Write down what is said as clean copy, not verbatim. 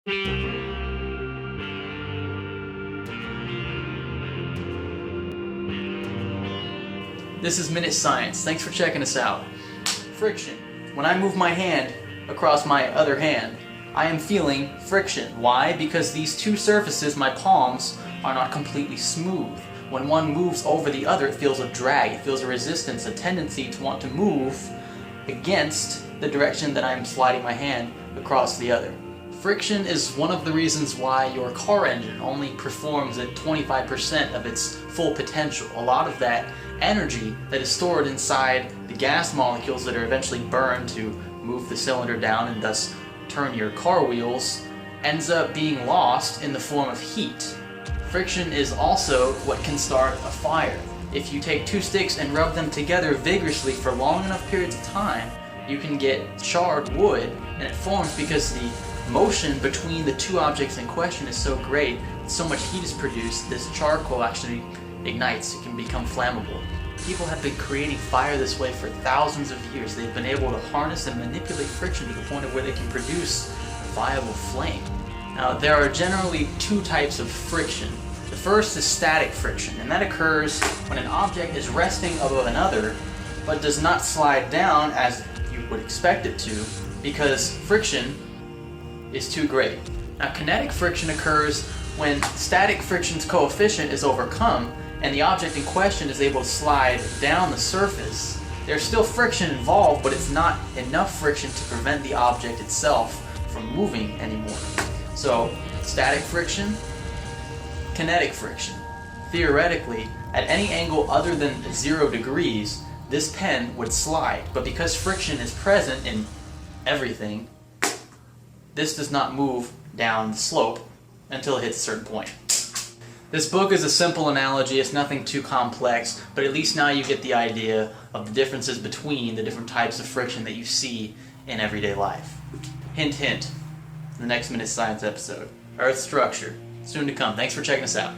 This is Minute Science. Thanks for checking us out. Friction. When I move my hand across my other hand, I am feeling friction. Why? Because these two surfaces, my palms, are not completely smooth. When one moves over the other, it feels a drag, it feels a resistance, a tendency to want to move against the direction that I'm sliding my hand across the other. Friction is one of the reasons why your car engine only performs at 25% of its full potential. A lot of that energy that is stored inside the gas molecules that are eventually burned to move the cylinder down and thus turn your car wheels ends up being lost in the form of heat. Friction is also what can start a fire. If you take two sticks and rub them together vigorously for long enough periods of time, you can get charred wood, and it forms because the motion between the two objects in question is so great, so much heat is produced, this charcoal actually ignites, it can become flammable. People have been creating fire this way for thousands of years. They've been able to harness and manipulate friction to the point of where they can produce a viable flame. Now, there are generally two types of friction. The first is static friction, and that occurs when an object is resting above another, but does not slide down as you would expect it to, because friction is too great. Now, kinetic friction occurs when static friction's coefficient is overcome and the object in question is able to slide down the surface. There's still friction involved, but it's not enough friction to prevent the object itself from moving anymore. So, static friction, kinetic friction. Theoretically, at any angle other than 0 degrees, this pen would slide, but because friction is present in everything, this does not move down the slope until it hits a certain point. This book is a simple analogy, it's nothing too complex, but at least now you get the idea of the differences between the different types of friction that you see in everyday life. Hint, hint, the next Minute Science episode. Earth structure, soon to come. Thanks for checking us out.